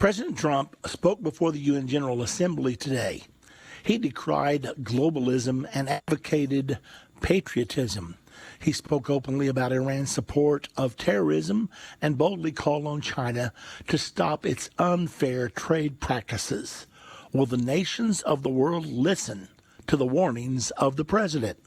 President Trump spoke before the UN General Assembly today. He decried globalism and advocated patriotism. He spoke openly about Iran's support of terrorism and boldly called on China to stop its unfair trade practices. Will the nations of the world listen to the warnings of the president?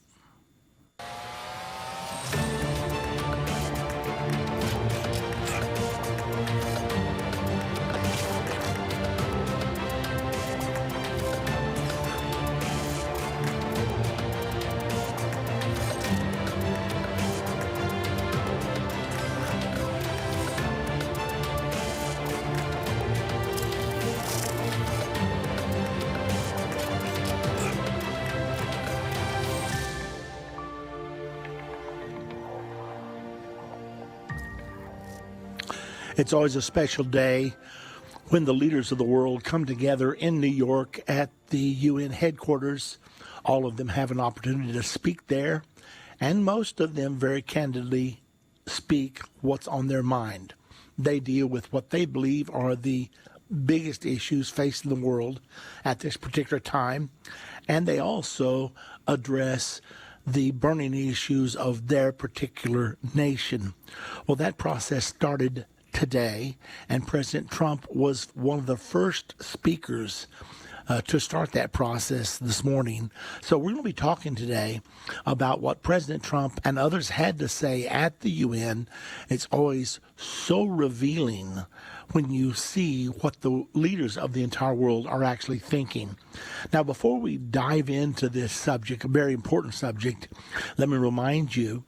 It's always a special day when the leaders of the world come together in New York at the UN headquarters. All of them have an opportunity to speak there, and most of them very candidly speak what's on their mind. They deal with what they believe are the biggest issues facing the world at this particular time, and they also address the burning issues of their particular nation. Well, that process started today, and President Trump was one of the first speakers to start that process this morning. So we're going to be talking today about what President Trump and others had to say at the UN. It's always so revealing when you see what the leaders of the entire world are actually thinking. Now, before we dive into this subject, a very important subject, let me remind you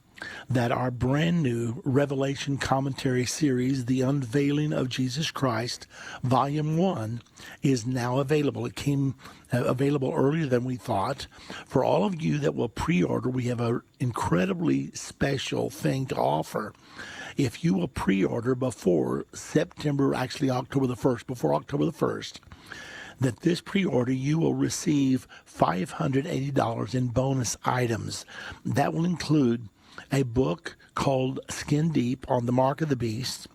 that our brand new Revelation commentary series, The Unveiling of Jesus Christ, Volume 1, is now available. It came available earlier than we thought. For all of you that will pre-order, we have an incredibly special thing to offer. If you will pre-order before October the 1st, that this pre-order, you will receive $580 in bonus items. That will include a book called Skin Deep on the Mark of the Beast,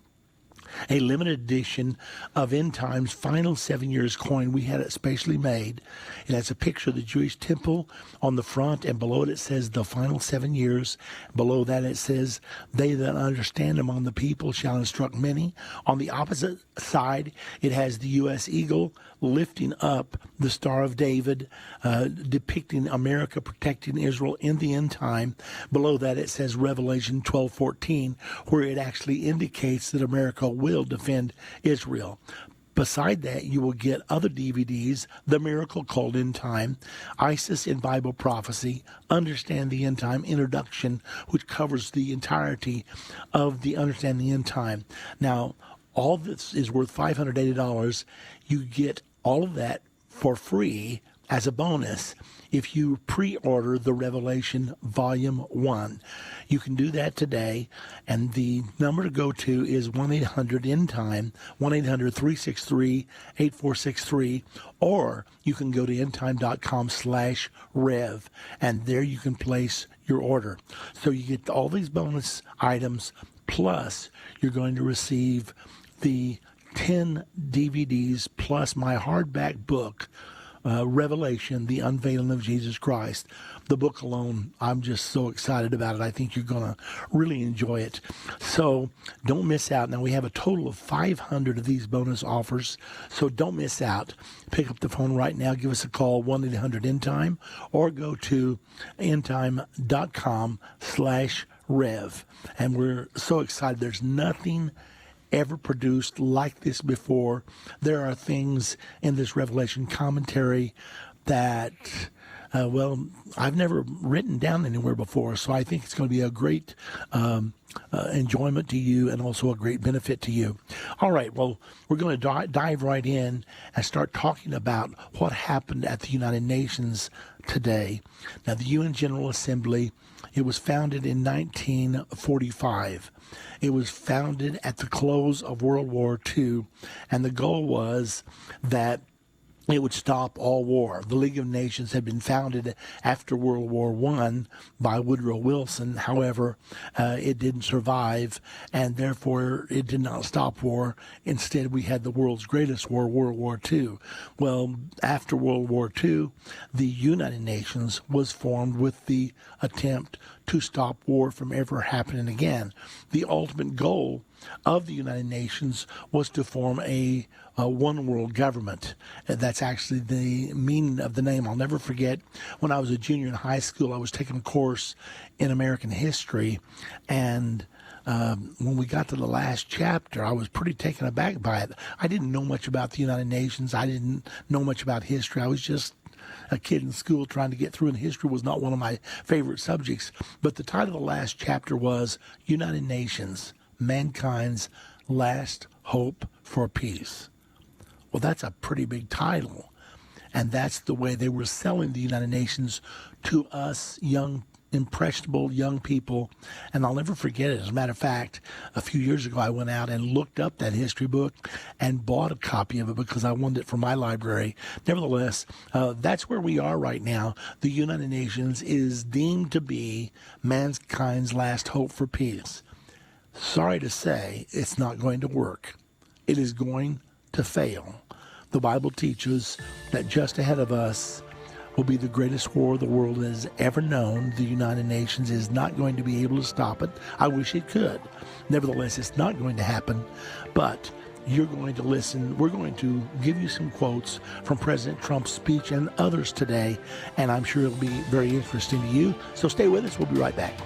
a limited edition of Endtime's Final 7 Years coin. We had it specially made. It has a picture of the Jewish temple on the front, and below it says the final 7 years. Below that it says, they that understand among the people shall instruct many. On the opposite side, it has the U.S. eagle lifting up the Star of David, depicting America protecting Israel in the end time. Below that it says Revelation 12:14, where it actually indicates that America will defend Israel. Beside that, you will get other DVDs, The Miracle Called End Time, ISIS in Bible Prophecy, Understand the End Time Introduction, which covers the entirety of the Understand the End Time. Now, all this is worth $580. You get all of that for free as a bonus if you pre-order the Revelation Volume 1. You can do that today, and the number to go to is 1-800-END-TIME, 1-800-363-8463, or you can go to endtime.com/rev, and there you can place your order. So you get all these bonus items, plus you're going to receive the 10 DVDs plus my hardback book, Revelation, The Unveiling of Jesus Christ. The book alone, I'm just so excited about it. I think you're going to really enjoy it. So don't miss out. Now, we have a total of 500 of these bonus offers, so don't miss out. Pick up the phone right now. Give us a call, 1-800-END-TIME, or go to endtime.com/rev. And we're so excited. There's nothing ever produced like this before. There are things in this Revelation commentary that, I've never written down anywhere before, so I think it's going to be a great enjoyment to you and also a great benefit to you. All right, well, we're going to dive right in and start talking about what happened at the United Nations today. Now, the UN General Assembly, it was founded in 1945. It was founded at the close of World War II, and the goal was that it would stop all war. The League of Nations had been founded after World War I by Woodrow Wilson. However, it didn't survive, and therefore it did not stop war. Instead, we had the world's greatest war, World War II. Well, after World War II, the United Nations was formed with the attempt to stop war from ever happening again. The ultimate goal of the United Nations was to form a one world government. That's actually the meaning of the name. I'll never forget when I was a junior in high school, I was taking a course in American history, and when we got to the last chapter, I was pretty taken aback by it. I didn't know much about the United Nations. I didn't know much about history. I was just a kid in school trying to get through, and history was not one of my favorite subjects. But the title of the last chapter was United Nations, Mankind's Last Hope for Peace. Well, that's a pretty big title, and that's the way they were selling the United Nations to us young, impressionable young people. And I'll never forget it. As a matter of fact, a few years ago, I went out and looked up that history book and bought a copy of it because I wanted it for my library. Nevertheless, that's where we are right now. The United Nations is deemed to be mankind's last hope for peace. Sorry to say, it's not going to work. It is going to fail. The Bible teaches that just ahead of us will be the greatest war the world has ever known. The United Nations is not going to be able to stop it. I wish it could. Nevertheless, it's not going to happen. But you're going to listen. We're going to give you some quotes from President Trump's speech and others today, and I'm sure it'll be very interesting to you. So stay with us. We'll be right back.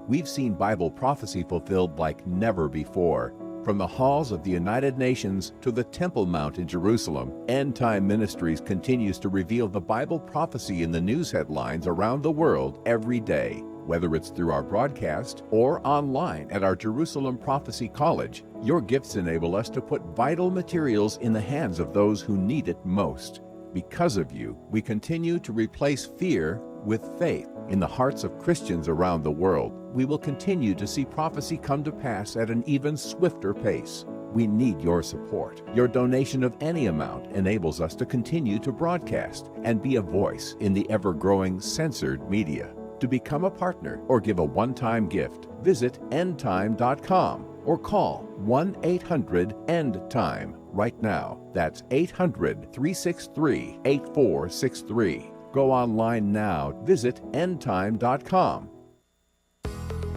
We've seen Bible prophecy fulfilled like never before. From the halls of the United Nations to the Temple Mount in Jerusalem, Endtime Ministries continues to reveal the Bible prophecy in the news headlines around the world every day. Whether it's through our broadcast or online at our Jerusalem Prophecy College, your gifts enable us to put vital materials in the hands of those who need it most. Because of you, we continue to replace fear with faith in the hearts of Christians around the world. We will continue to see prophecy come to pass at an even swifter pace. We need your support. Your donation of any amount enables us to continue to broadcast and be a voice in the ever-growing censored media. To become a partner or give a one-time gift, visit endtime.com or call 1-800-END-TIME right now. That's 800-363-8463. Go online now. Visit endtime.com.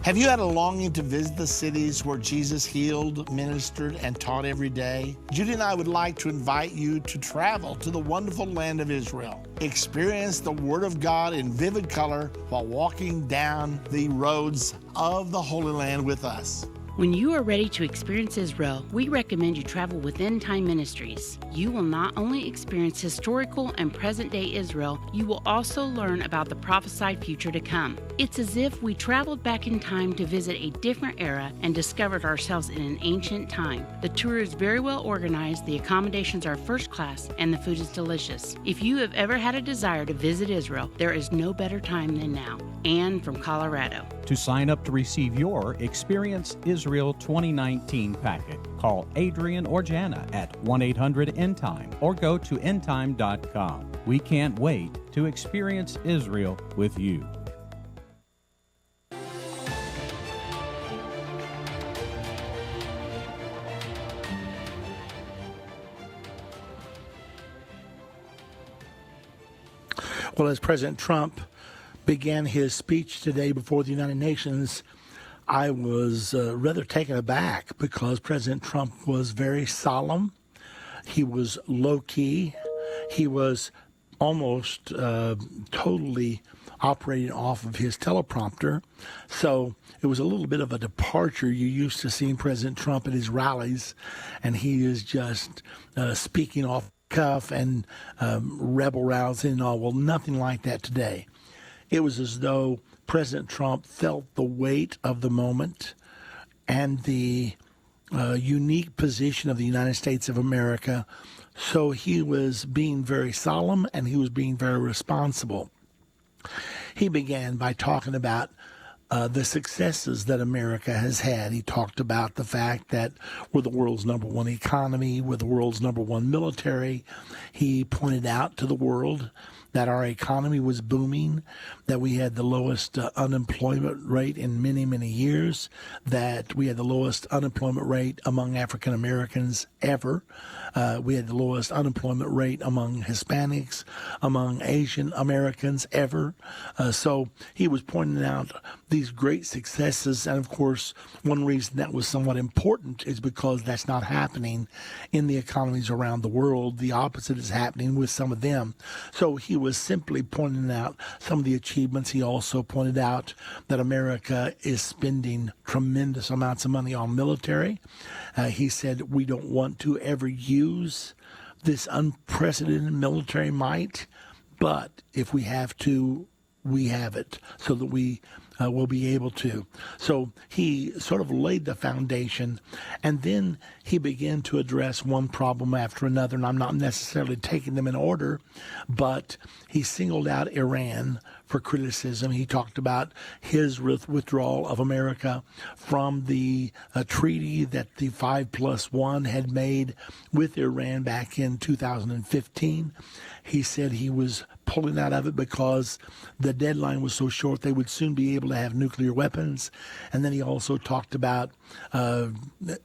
Have you had a longing to visit the cities where Jesus healed, ministered, and taught every day? Judy and I would like to invite you to travel to the wonderful land of Israel. Experience the Word of God in vivid color while walking down the roads of the Holy Land with us. When you are ready to experience Israel, we recommend you travel with Endtime Ministries. You will not only experience historical and present-day Israel, you will also learn about the prophesied future to come. It's as if we traveled back in time to visit a different era and discovered ourselves in an ancient time. The tour is very well organized, the accommodations are first class, and the food is delicious. If you have ever had a desire to visit Israel, there is no better time than now. Anne from Colorado. To sign up to receive your Experience Israel 2019 packet, call Adrian or Jana at 1-800-ENDTIME or go to endtime.com. We can't wait to experience Israel with you. Well, as President Trump began his speech today before the United Nations, I was rather taken aback because President Trump was very solemn. He was low-key. He was almost totally operating off of his teleprompter. So it was a little bit of a departure. You're used to seeing President Trump at his rallies, and he is just speaking off cuff and rebel rousing and all. Well, nothing like that today. It was as though President Trump felt the weight of the moment and the unique position of the United States of America. So he was being very solemn and he was being very responsible. He began by talking about the successes that America has had. He talked about the fact that we're the world's number one economy, we're the world's number one military. He pointed out to the world that our economy was booming, that we had the lowest unemployment rate in many, many years, that we had the lowest unemployment rate among African Americans ever. We had the lowest unemployment rate among Hispanics, among Asian Americans ever. So he was pointing out these great successes. And of course, one reason that was somewhat important is because that's not happening in the economies around the world. The opposite is happening with some of them. So he was simply pointing out some of the achievements. He also pointed out that America is spending tremendous amounts of money on military. He said we don't want to ever use this unprecedented military might, but if we have to, we have it so that we will be able to. So he sort of laid the foundation, and then he began to address one problem after another, and I'm not necessarily taking them in order, but he singled out Iran for criticism. He talked about his withdrawal of America from the treaty that the 5+1 had made with Iran back in 2015. He said he was pulling out of it because the deadline was so short they would soon be able to have nuclear weapons. And then he also talked about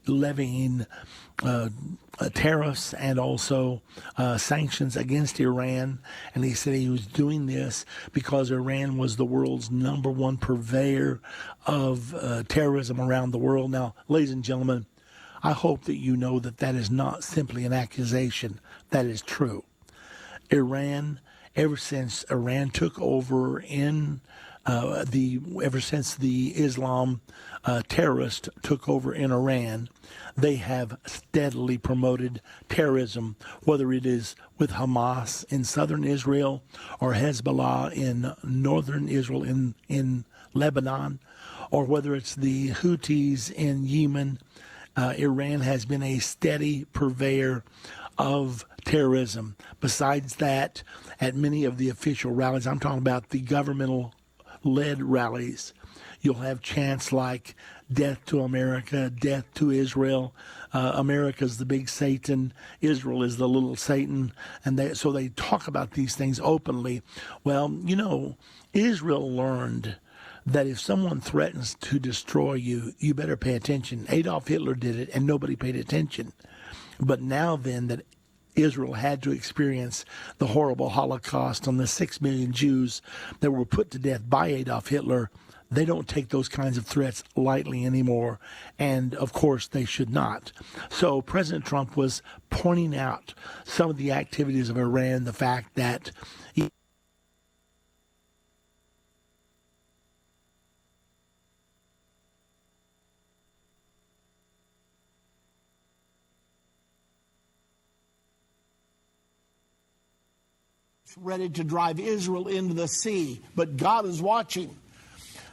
levying tariffs and also sanctions against Iran. And he said he was doing this because Iran was the world's number one purveyor of terrorism around the world. Now, ladies and gentlemen, I hope that you know that that is not simply an accusation. That is true. Iran, ever since Iran took over ever since the Islam terrorists took over in Iran, they have steadily promoted terrorism, whether it is with Hamas in southern Israel or Hezbollah in northern Israel in Lebanon, or whether it's the Houthis in Yemen. Iran has been a steady purveyor of terrorism. Besides that, at many of the official rallies, I'm talking about the governmental-led rallies, you'll have chants like death to America, death to Israel. America's the big Satan, Israel is the little Satan, and so they talk about these things openly. Well, you know, Israel learned that if someone threatens to destroy you, you better pay attention. Adolf Hitler did it, and nobody paid attention. But now then that Israel had to experience the horrible Holocaust on the 6 million Jews that were put to death by Adolf Hitler, they don't take those kinds of threats lightly anymore. And, of course, they should not. So President Trump was pointing out some of the activities of Iran, the fact that ready to drive Israel into the sea. But God is watching,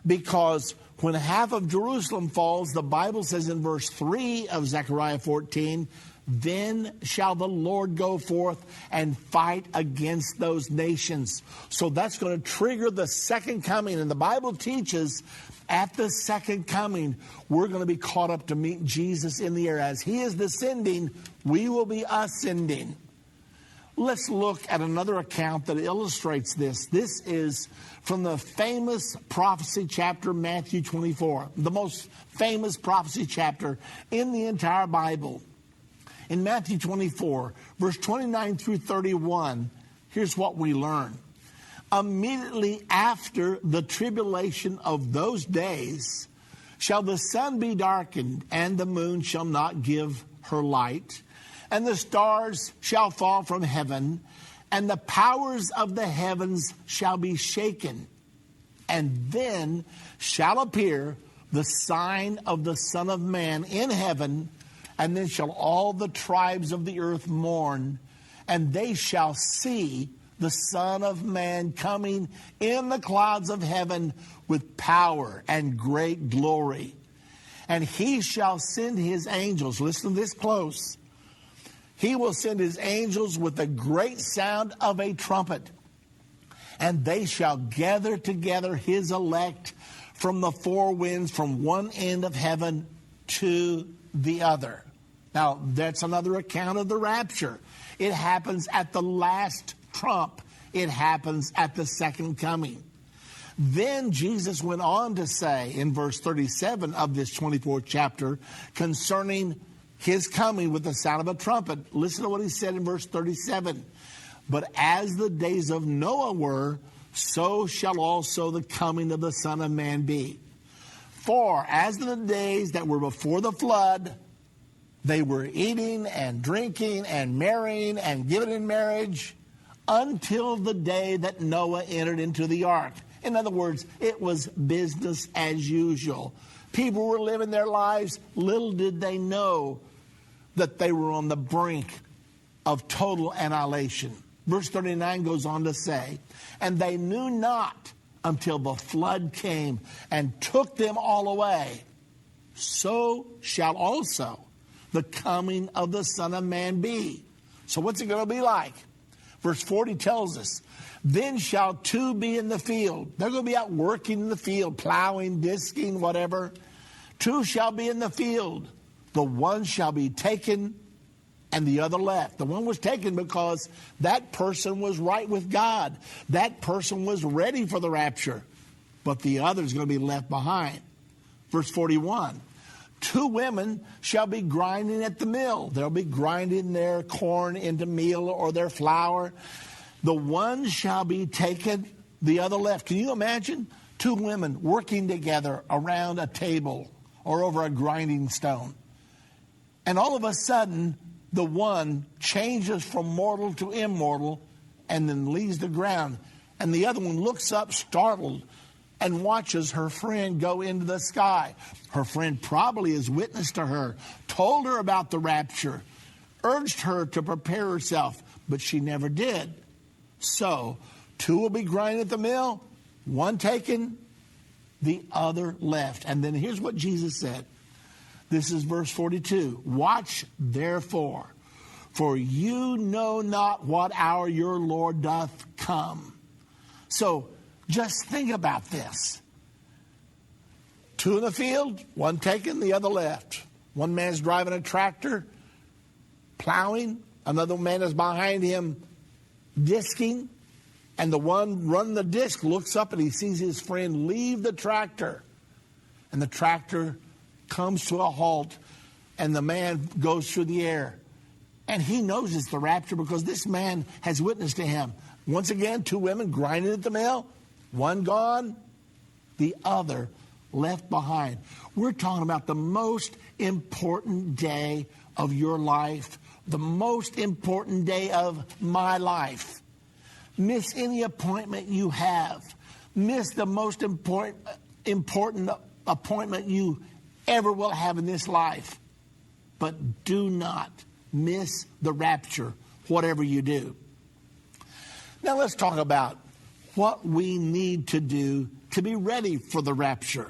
because when half of Jerusalem falls, the Bible says in verse 3 of Zechariah 14, then shall the Lord go forth and fight against those nations. So that's going to trigger the second coming. And the Bible teaches at the second coming, we're going to be caught up to meet Jesus in the air. As he is descending, we will be ascending. Let's look at another account that illustrates this. This is from the famous prophecy chapter, Matthew 24, the most famous prophecy chapter in the entire Bible. In Matthew 24, verse 29 through 31, here's what we learn. Immediately after the tribulation of those days shall the sun be darkened, and the moon shall not give her light, and the stars shall fall from heaven, and the powers of the heavens shall be shaken. And then shall appear the sign of the Son of Man in heaven, and then shall all the tribes of the earth mourn, and they shall see the Son of Man coming in the clouds of heaven with power and great glory. And he shall send his angels, listen to this close, he will send his angels with a great sound of a trumpet, and they shall gather together his elect from the four winds, from one end of heaven to the other. Now, that's another account of the rapture. It happens at the last trump. It happens at the second coming. Then Jesus went on to say in verse 37 of this 24th chapter concerning his coming with the sound of a trumpet. Listen to what he said in verse 37. But as the days of Noah were, so shall also the coming of the Son of Man be. For as in the days that were before the flood, they were eating and drinking and marrying and giving in marriage until the day that Noah entered into the ark. In other words, it was business as usual. People were living their lives. Little did they know that they were on the brink of total annihilation. Verse 39 goes on to say, and they knew not until the flood came and took them all away. So shall also the coming of the Son of Man be. So what's it going to be like? Verse 40 tells us, then shall two be in the field. They're going to be out working in the field, plowing, disking, whatever. Two shall be in the field. The one shall be taken and the other left. The one was taken because that person was right with God. That person was ready for the rapture. But the other is going to be left behind. Verse 41. Two women shall be grinding at the mill. They'll be grinding their corn into meal or their flour. The one shall be taken, the other left. Can you imagine two women working together around a table or over a grinding stone? And all of a sudden, the one changes from mortal to immortal and then leaves the ground. And the other one looks up startled and watches her friend go into the sky. Her friend probably has witnessed to her, told her about the rapture, urged her to prepare herself, but she never did. So, two will be grinding at the mill, one taken, the other left. And then here's what Jesus said. This is verse 42. Watch therefore, for you know not what hour your Lord doth come. So, just think about this. Two in the field, one taken, the other left. One man's driving a tractor, plowing. Another man is behind him, disking. And the one running the disc looks up and he sees his friend leave the tractor. And the tractor comes to a halt and the man goes through the air. And he knows it's the rapture because this man has witnessed to him. Once again, two women grinding at the mill. One gone, the other left behind. We're talking about the most important day of your life, the most important day of my life. Miss any appointment you have. Miss the most important appointment you ever will have in this life. But do not miss the rapture, whatever you do. Now let's talk about what we need to do to be ready for the rapture.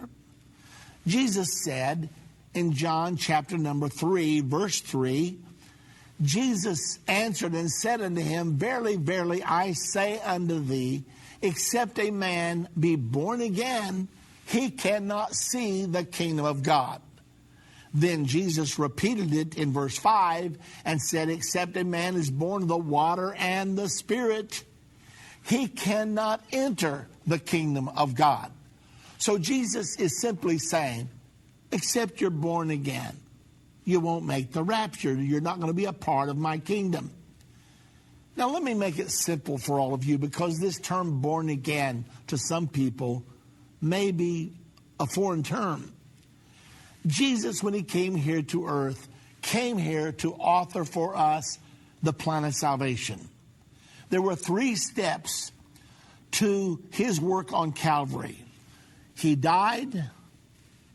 Jesus said in John chapter number 3, verse 3, Jesus answered and said unto him, verily, verily, I say unto thee, except a man be born again, he cannot see the kingdom of God. Then Jesus repeated it in verse 5 and said, except a man is born of the water and the Spirit, he cannot enter the kingdom of God. So Jesus is simply saying, except you're born again, you won't make the rapture. You're not going to be a part of my kingdom. Now, let me make it simple for all of you, because this term born again to some people may be a foreign term. Jesus, when he came here to earth, came here to author for us the plan of salvation. There were 3 steps to his work on Calvary. He died,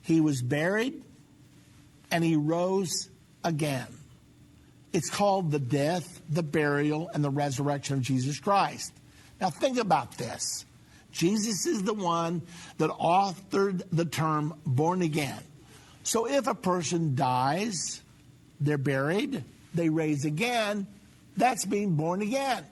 he was buried, and he rose again. It's called the death, the burial, and the resurrection of Jesus Christ. Now think about this. Jesus is the one that authored the term born again. So if a person dies, they're buried, they raise again, that's being born again.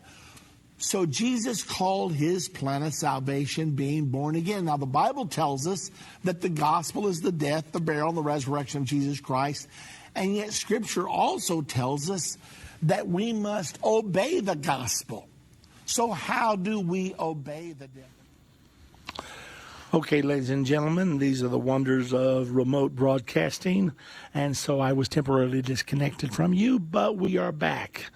So Jesus called his plan of salvation being born again. Now the Bible tells us that the gospel is the death, the burial, and the resurrection of Jesus Christ. And yet Scripture also tells us that we must obey the gospel. So how do we obey the devil? Okay, ladies and gentlemen, these are the wonders of remote broadcasting. And so I was temporarily disconnected from you, but we are back.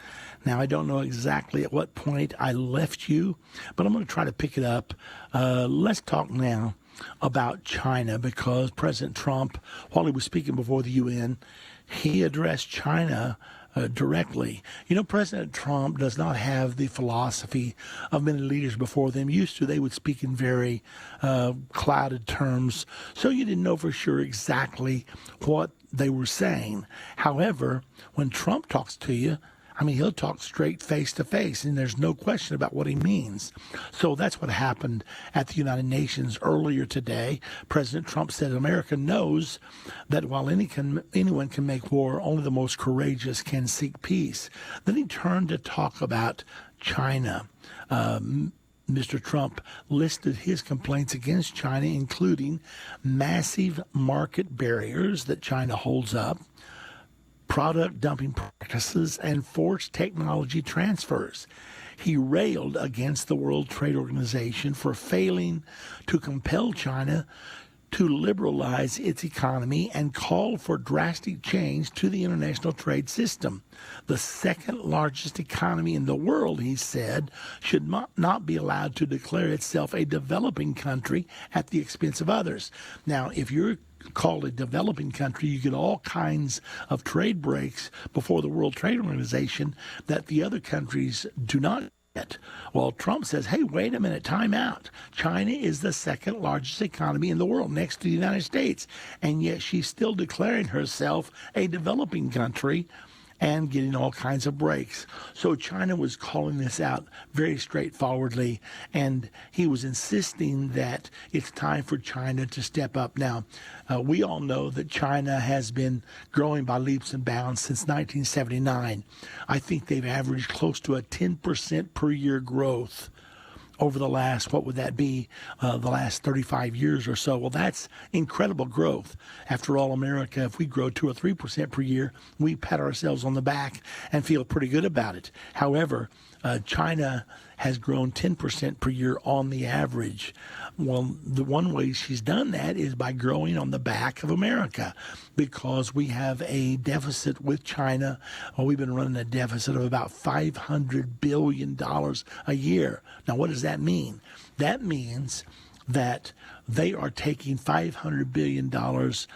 Now, I don't know exactly at what point I left you, but I'm going to try to pick it up. Let's talk now about China, because President Trump, while he was speaking before the UN, he addressed China directly. You know, President Trump does not have the philosophy of many leaders before them used to. They would speak in very clouded terms, so you didn't know for sure exactly what they were saying. However, when Trump talks to you, I mean, he'll talk straight face to face, and there's no question about what he means. So that's what happened at the United Nations earlier today. President Trump said America knows that while anyone can make war, only the most courageous can seek peace. Then he turned to talk about China. Mr. Trump listed his complaints against China, including massive market barriers that China holds up, product dumping practices, and forced technology transfers. He railed against the World Trade Organization for failing to compel China to liberalize its economy and called for drastic change to the international trade system. The second largest economy in the world, he said, should not be allowed to declare itself a developing country at the expense of others. Now, if you're called a developing country, you get all kinds of trade breaks before the World Trade Organization that the other countries do not get. Well, Trump says, hey, wait a minute, time out. China is the second largest economy in the world next to the United States, and yet she's still declaring herself a developing country and getting all kinds of breaks. So China was calling this out very straightforwardly, and he was insisting that it's time for China to step up. Now, we all know that China has been growing by leaps and bounds since 1979. I think they've averaged close to a 10% per year growth over the last, what would that be, the last 35 years or so. Well, that's incredible growth. After all, America, if we grow 2 or 3% per year, we pat ourselves on the back and feel pretty good about it. However, China has grown 10% per year on the average. Well, the one way she's done that is by growing on the back of America, because we have a deficit with China. Well, we've been running a deficit of about $500 billion a year. Now, what does that mean? That means that they are taking $500 billion,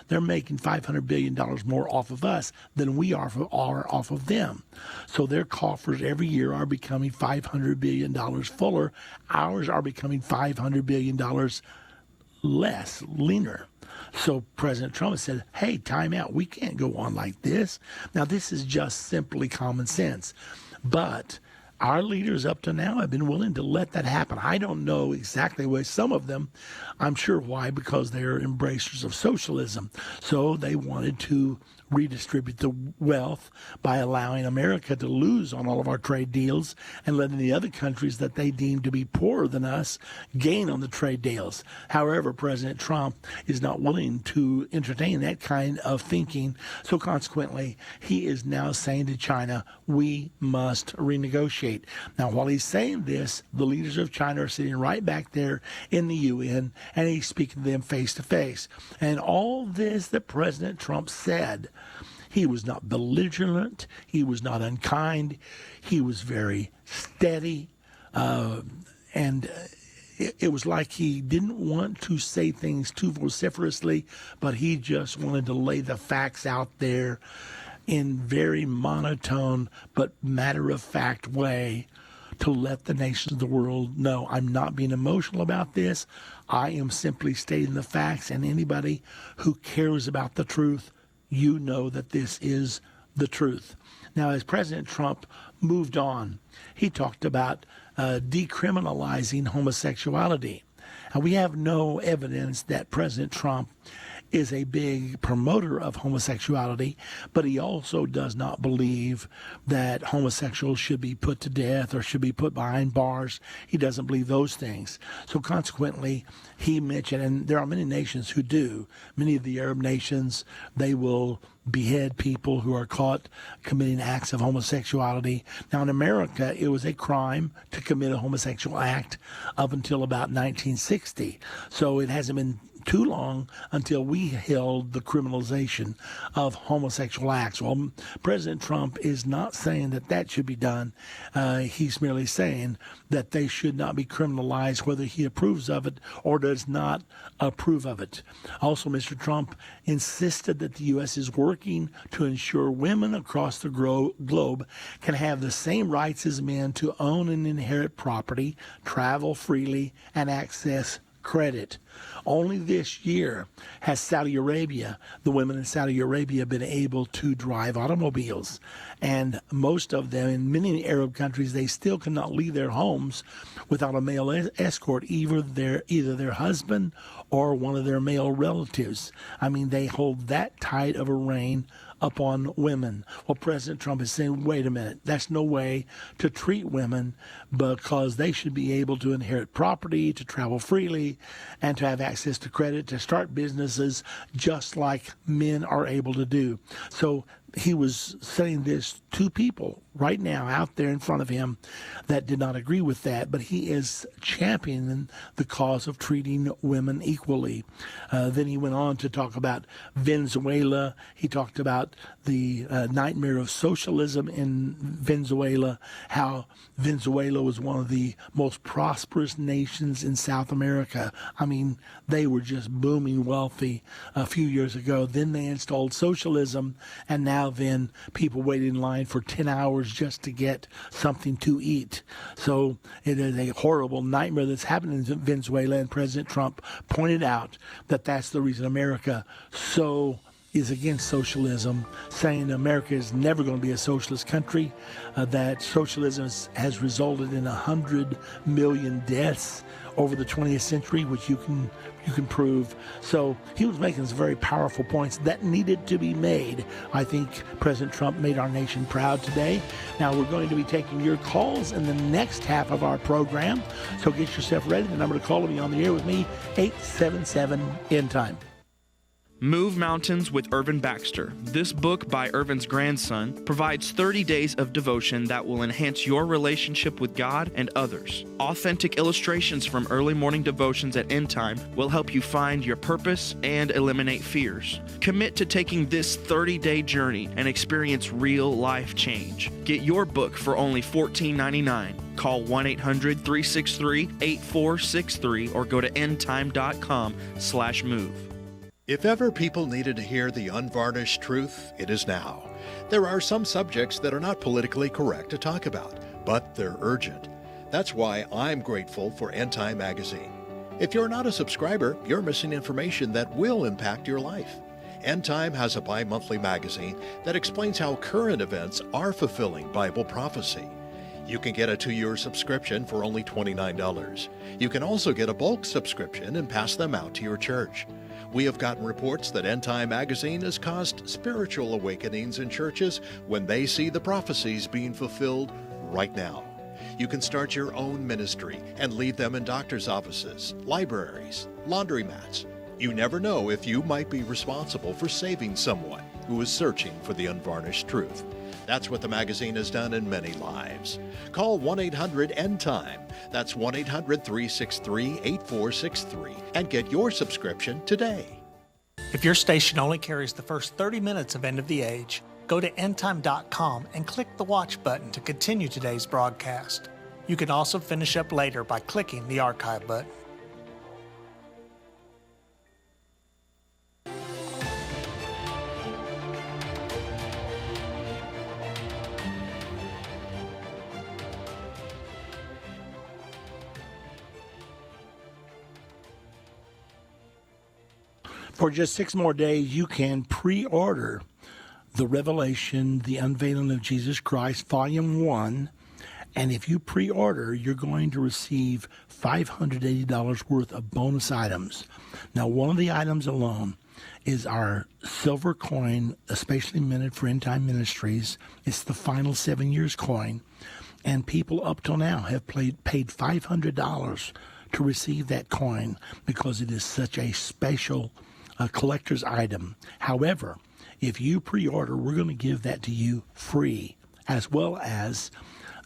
they're making $500 billion more off of us than we are off of them. So their coffers every year are becoming $500 billion fuller. Ours are becoming $500 billion less, leaner. So President Trump said, hey, time out. We can't go on like this. Now, this is just simply common sense. But our leaders up to now have been willing to let that happen. I don't know exactly why. Some of them, I'm sure why, because they're embracers of socialism. So they wanted to redistribute the wealth by allowing America to lose on all of our trade deals and letting the other countries that they deem to be poorer than us gain on the trade deals. However, President Trump is not willing to entertain that kind of thinking. So consequently, he is now saying to China, we must renegotiate. Now, while he's saying this, the leaders of China are sitting right back there in the UN, and he's speaking to them face to face. And all this that President Trump said, he was not belligerent. He was not unkind. He was very steady. And it was like he didn't want to say things too vociferously, but he just wanted to lay the facts out there in very monotone but matter-of-fact way to let the nations of the world know, I'm not being emotional about this. I am simply stating the facts, and anybody who cares about the truth, you know that this is the truth. Now, as President Trump moved on, he talked about decriminalizing homosexuality. And we have no evidence that President Trump is a big promoter of homosexuality, but he also does not believe that homosexuals should be put to death or should be put behind bars. He doesn't believe those things. So consequently, he mentioned, and there are many nations who do, many of the Arab nations, they will behead people who are caught committing acts of homosexuality. Now, in America, it was a crime to commit a homosexual act up until about 1960. So it hasn't been too long until we held the criminalization of homosexual acts. Well, President Trump is not saying that that should be done. He's merely saying that they should not be criminalized, whether he approves of it or does not approve of it. Also, Mr. Trump insisted that the U.S. is working to ensure women across the globe can have the same rights as men to own and inherit property, travel freely, and access credit. Only this year has Saudi Arabia, the women in Saudi Arabia, been able to drive automobiles. And most of them, in many Arab countries, they still cannot leave their homes without a male escort, either their husband or one of their male relatives. I mean, they hold that tight of a rein upon women. Well, President Trump is saying, wait a minute, that's no way to treat women, because they should be able to inherit property, to travel freely, and to have access to credit, to start businesses just like men are able to do. So he was saying this to people right now out there in front of him that did not agree with that, but he is championing the cause of treating women equally. Then he went on to talk about Venezuela. He talked about the nightmare of socialism in Venezuela, how Venezuela was one of the most prosperous nations in South America. I mean, they were just booming wealthy a few years ago. Then they installed socialism, and now then people wait in line for 10 hours just to get something to eat. So it is a horrible nightmare that's happening in Venezuela, and President Trump pointed out that that's the reason America is against socialism, saying America is never going to be a socialist country, that socialism has resulted in 100 million deaths over the 20th century, which you can prove. So he was making some very powerful points that needed to be made. I think President Trump made our nation proud today. Now we're going to be taking your calls in the next half of our program, so get yourself ready. The number to call to be on the air with me, 877-Endtime. Move Mountains with Irvin Baxter. This book by Irvin's grandson provides 30 days of devotion that will enhance your relationship with God and others. Authentic illustrations from early morning devotions at Endtime will help you find your purpose and eliminate fears. Commit to taking this 30-day journey and experience real life change. Get your book for only $14.99. Call 1-800-363-8463 or go to endtime.com/move. If ever people needed to hear the unvarnished truth, it is now. There are some subjects that are not politically correct to talk about, but they're urgent. That's why I'm grateful for Endtime magazine. If you're not a subscriber, you're missing information that will impact your life. Endtime has a bi-monthly magazine that explains how current events are fulfilling Bible prophecy. You can get a 2-year subscription for only $29. You can also get a bulk subscription and pass them out to your church. We have gotten reports that Endtime magazine has caused spiritual awakenings in churches when they see the prophecies being fulfilled right now. You can start your own ministry and lead them in doctor's offices, libraries, laundromats. You never know if you might be responsible for saving someone who is searching for the unvarnished truth. That's what the magazine has done in many lives. Call 1-800-ENDTIME. That's 1-800-363-8463 and get your subscription today. If your station only carries the first 30 minutes of End of the Age, go to endtime.com and click the watch button to continue today's broadcast. You can also finish up later by clicking the archive button. For just 6 more days, you can pre-order The Revelation, The Unveiling of Jesus Christ, Volume 1, And if you pre-order, you're going to receive $580 worth of bonus items. Now, one of the items alone is our silver coin, especially minted for Endtime Ministries. It's the final 7 years coin. And people up till now have paid $500 to receive that coin because it is such a special collector's item. However, if you pre-order, we're going to give that to you free, as well as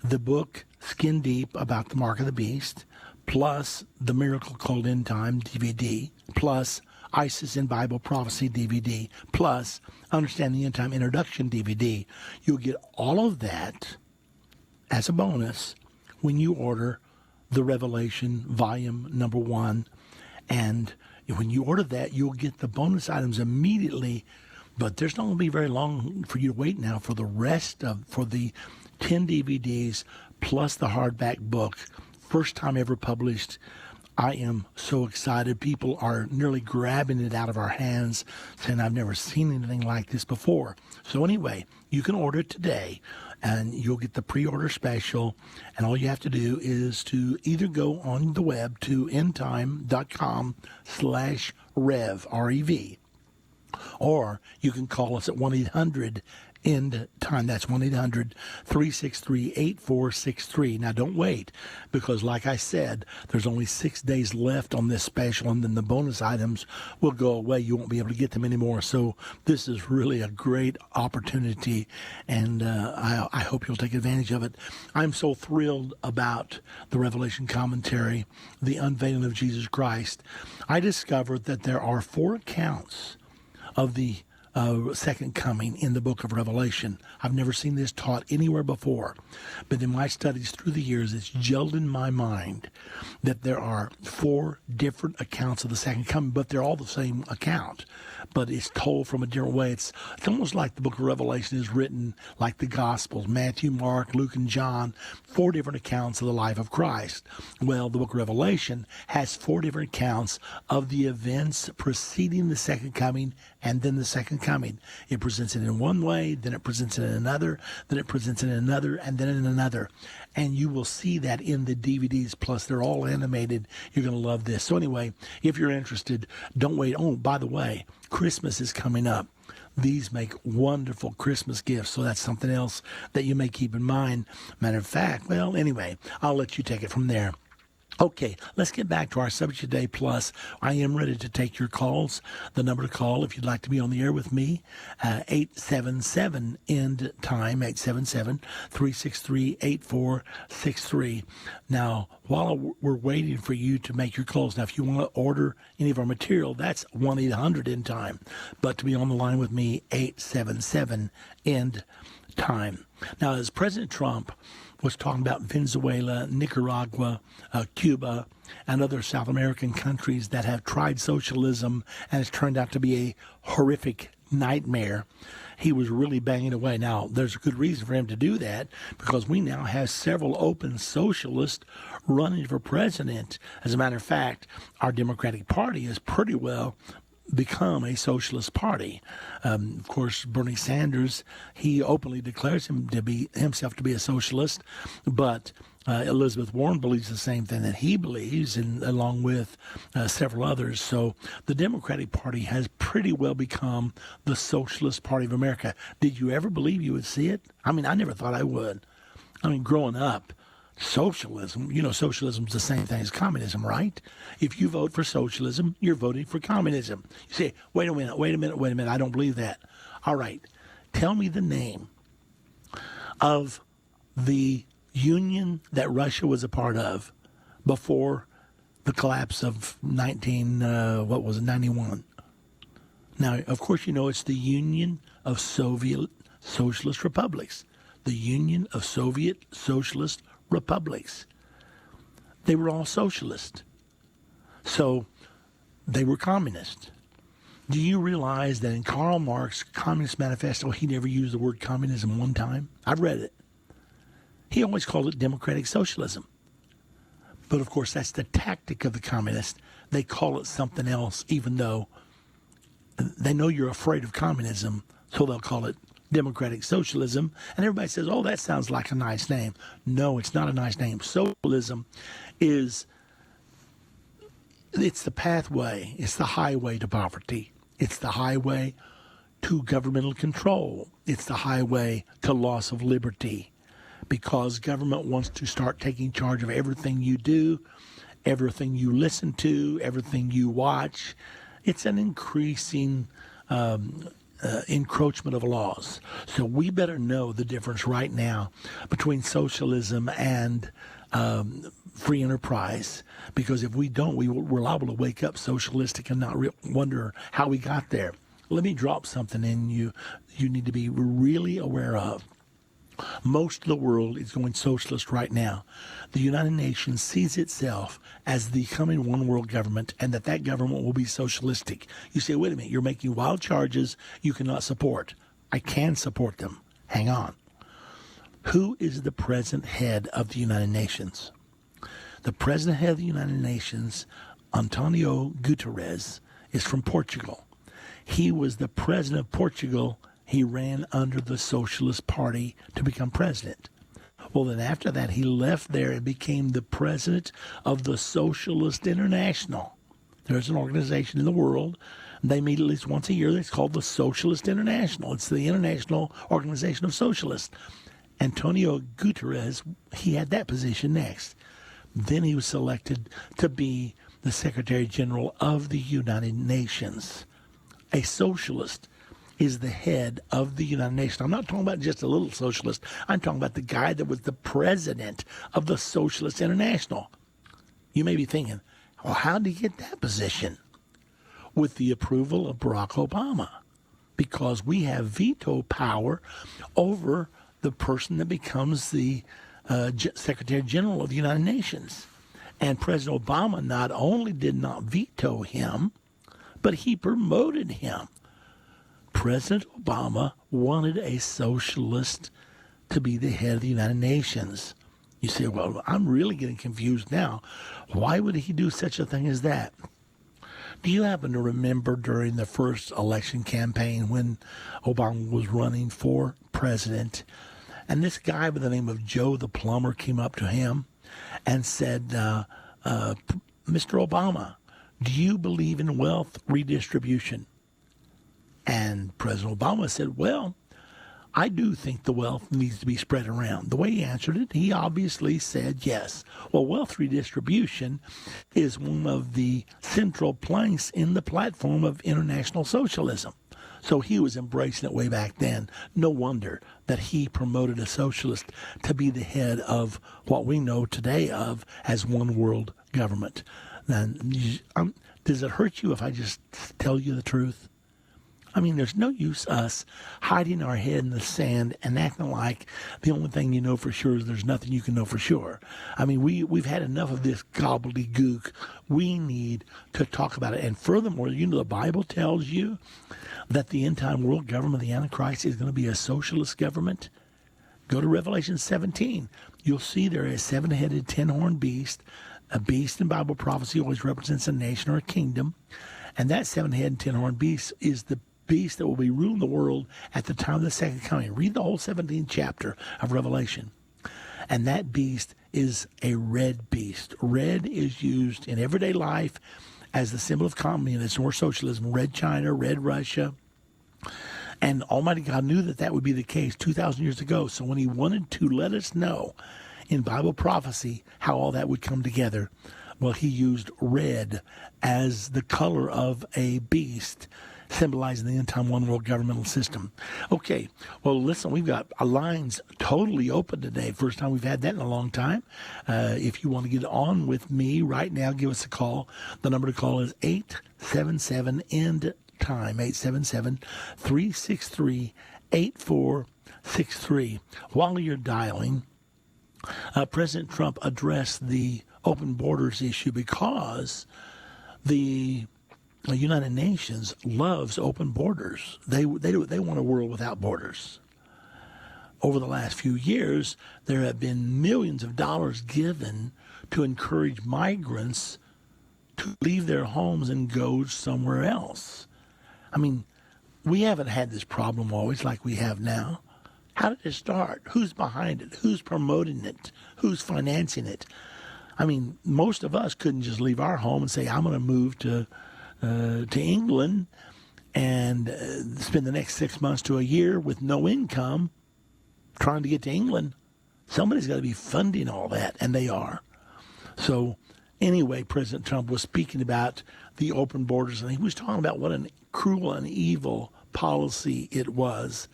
the book Skin Deep about the Mark of the Beast, plus the Miracle Called Endtime DVD, plus ISIS in Bible Prophecy DVD, plus Understanding the End Time Introduction DVD. You'll get all of that as a bonus when you order the Revelation Volume Number 1. And when you order that, you'll get the bonus items immediately. But there's not going to be very long for you to wait now for the rest for the 10 DVDs plus the hardback book. First time ever published. I am so excited. People are nearly grabbing it out of our hands, saying, I've never seen anything like this before. So anyway, you can order it today, and you'll get the pre-order special. And all you have to do is to either go on the web to endtime.com/rev, R-E-V, or you can call us at 1-800-END-TIME. That's 1-800-363-8463. Now, don't wait, because like I said, there's only 6 days left on this special, and then the bonus items will go away. You won't be able to get them anymore. So this is really a great opportunity, and I hope you'll take advantage of it. I'm so thrilled about the Revelation commentary, the unveiling of Jesus Christ. I discovered that there are 4 accounts of the second coming in the book of Revelation. I've never seen this taught anywhere before, but in my studies through the years, it's gelled in my mind that there are 4 different accounts of the second coming, but they're all the same account, but it's told from a different way. It's almost like the book of Revelation is written like the Gospels, Matthew, Mark, Luke, and John, 4 different accounts of the life of Christ. Well, the book of Revelation has 4 different accounts of the events preceding the second coming and then the second coming. It presents it in one way, then it presents it in another, then it presents it in another, and then in another. And you will see that in the DVDs, plus they're all animated. You're going to love this. So anyway, if you're interested, don't wait. Oh, by the way, Christmas is coming up. These make wonderful Christmas gifts, so that's something else that you may keep in mind. Matter of fact, well, anyway, I'll let you take it from there. Okay, let's get back to our subject today. Plus, I am ready to take your calls. The number to call if you'd like to be on the air with me, 877-END-TIME, 877-363-8463. Now, while we're waiting for you to make your calls, now, if you want to order any of our material, that's 1-800-END-TIME. But to be on the line with me, 877-END-TIME. Now, as President Trump was talking about Venezuela, Nicaragua, Cuba, and other South American countries that have tried socialism and it's turned out to be a horrific nightmare, he was really banging away. Now, there's a good reason for him to do that, because we now have several open socialists running for president. As a matter of fact, our Democratic Party is pretty well become a socialist party. Of course, Bernie Sanders, he openly declares himself to be a socialist, but Elizabeth Warren believes the same thing that he believes, and along with several others. So the Democratic Party has pretty well become the Socialist Party of America. Did you ever believe you would see it? I mean, I never thought I would. I mean, growing up, socialism, socialism's the same thing as communism, right? If you vote for socialism, you're voting for communism. You say, wait a minute, I don't believe that. All right, tell me the name of the union that Russia was a part of before the collapse of 91. Now, of course, it's the Union of Soviet Socialist Republics. The Union of Soviet Socialist Republics. They were all socialist. So they were communist. Do you realize that in Karl Marx's Communist Manifesto, he never used the word communism one time? I've read it. He always called it democratic socialism. But of course, that's the tactic of the communists. They call it something else, even though they know you're afraid of communism, so they'll call it democratic socialism. And everybody says, oh, that sounds like a nice name. No, it's not a nice name. Socialism it's the pathway, it's the highway to poverty. It's the highway to governmental control. It's the highway to loss of liberty, because government wants to start taking charge of everything you do, everything you listen to, everything you watch. It's an increasing encroachment of laws. So we better know the difference right now between socialism and free enterprise, because if we don't, we're liable to wake up socialistic and not wonder how we got there. Let me drop something in you need to be really aware of. Most of the world is going socialist right now. The United Nations sees itself as the coming one world government, and that government will be socialistic. You say, wait a minute, you're making wild charges you cannot support. I can support them. Hang on. Who is the present head of the United Nations? The present head of the United Nations, Antonio Guterres, is from Portugal. He was the president of Portugal. He ran under the Socialist Party to become president. Well, then after that, he left there and became the president of the Socialist International. There's an organization in the world. They meet at least once a year. It's called the Socialist International. It's the International Organization of Socialists. Antonio Guterres, he had that position next. Then he was selected to be the Secretary General of the United Nations. A socialist is the head of the United Nations. I'm not talking about just a little socialist. I'm talking about the guy that was the president of the Socialist International. You may be thinking, well, how did he get that position? With the approval of Barack Obama, because we have veto power over the person that becomes the Secretary General of the United Nations. And President Obama not only did not veto him, but he promoted him. President Obama wanted a socialist to be the head of the United Nations. You say, well, I'm really getting confused now. Why would he do such a thing as that? Do you happen to remember during the first election campaign when Obama was running for president, and this guy by the name of Joe the plumber came up to him and said, Mr. Obama, do you believe in wealth redistribution? And President Obama said, well, I do think the wealth needs to be spread around. The way he answered it, he obviously said yes. Well, wealth redistribution is one of the central planks in the platform of international socialism. So he was embracing it way back then. No wonder that he promoted a socialist to be the head of what we know today of as one world government. Now, does it hurt you if I just tell you the truth? I mean, there's no use us hiding our head in the sand and acting like the only thing you know for sure is there's nothing you can know for sure. I mean, we've had enough of this gobbledygook. We need to talk about it. And furthermore, you know, the Bible tells you that the end-time world government, the Antichrist, is going to be a socialist government. Go to Revelation 17. You'll see there is a 7-headed, 10-horned beast. A beast in Bible prophecy always represents a nation or a kingdom. And that 7-headed, 10-horned beast is the beast that will be ruling the world at the time of the second coming. Read the whole 17th chapter of Revelation. And that beast is a red beast. Red is used in everyday life as the symbol of communism or socialism. Red China, red Russia. And Almighty God knew that that would be the case 2,000 years ago. So when he wanted to let us know in Bible prophecy how all that would come together, well, he used red as the color of a beast, symbolizing the end-time one-world governmental system. Okay, well, listen, we've got our lines totally open today. First time we've had that in a long time. If you want to get on with me right now, give us a call. The number to call is 877-END-TIME, 877-363-8463. While you're dialing, President Trump addressed the open borders issue because the United Nations loves open borders. They want a world without borders. Over the last few years, there have been millions of dollars given to encourage migrants to leave their homes and go somewhere else. I mean, we haven't had this problem always like we have now. How did it start? Who's behind it? Who's promoting it? Who's financing it? I mean, most of us couldn't just leave our home and say, I'm going to move to England and spend the next 6 months to a year with no income trying to get to England. Somebody's got to be funding all that, and they are. So anyway, President Trump was speaking about the open borders, and he was talking about what a cruel and evil policy it was.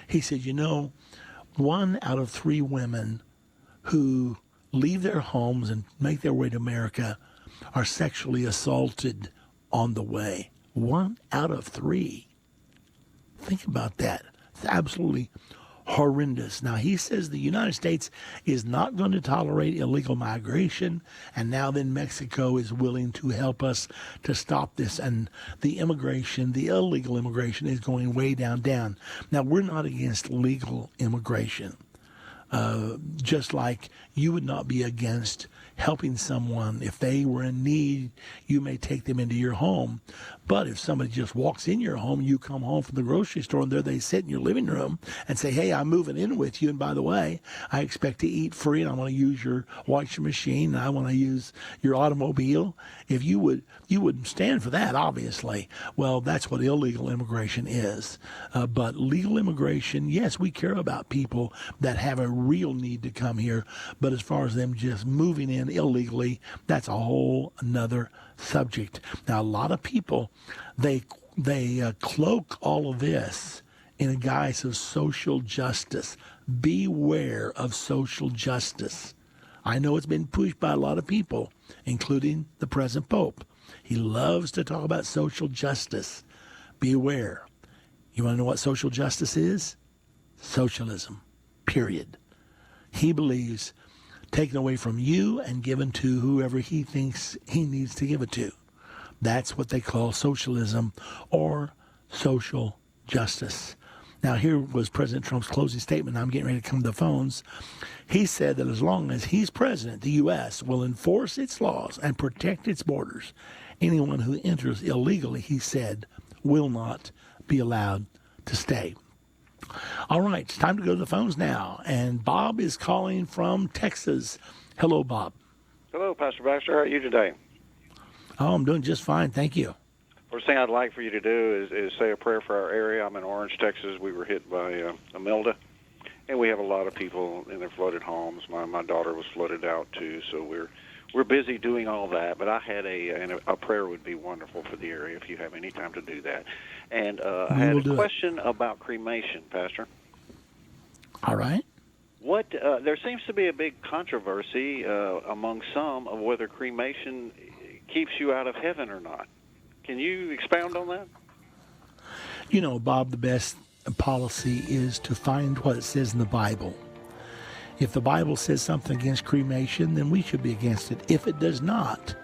He said, 1 out of 3 women who leave their homes and make their way to America are sexually assaulted on the way. 1 out of 3. Think about that. It's absolutely horrendous. Now, he says the United States is not going to tolerate illegal migration, and now then Mexico is willing to help us to stop this, and the illegal immigration is going way down. Now, we're not against legal immigration. Just like you would not be against helping someone if they were in need, you may take them into your home. But if somebody just walks in your home, you come home from the grocery store and there they sit in your living room and say, hey, I'm moving in with you. And by the way, I expect to eat free and I want to use your washing machine and I want to use your automobile. If you wouldn't stand for that, obviously. Well, that's what illegal immigration is. But legal immigration, yes, we care about people that have a real need to come here. But as far as them just moving in illegally, that's a whole another subject. Now, a lot of people, they cloak all of this in a guise of social justice. Beware of social justice. I know it's been pushed by a lot of people, including the present Pope. He loves to talk about social justice. Beware. You want to know what social justice is? Socialism. Period. He believes taken away from you and given to whoever he thinks he needs to give it to. That's what they call socialism or social justice. Now, here was President Trump's closing statement. I'm getting ready to come to the phones. He said that as long as he's president, the U.S. will enforce its laws and protect its borders. Anyone who enters illegally, he said, will not be allowed to stay. All right, it's time to go to the phones now. And Bob is calling from Texas. Hello, Bob. Hello, Pastor Baxter. How are you today? Oh, I'm doing just fine. Thank you. First thing I'd like for you to do is say a prayer for our area. I'm in Orange, Texas. We were hit by Imelda, and we have a lot of people in their flooded homes. My daughter was flooded out, too, so we're busy doing all that. But I had a prayer would be wonderful for the area if you have any time to do that. And I had a question about cremation, Pastor. All right. There seems to be a big controversy among some of whether cremation keeps you out of heaven or not. Can you expound on that? You know, Bob, the best policy is to find what it says in the Bible. If the Bible says something against cremation, then we should be against it. If it does not,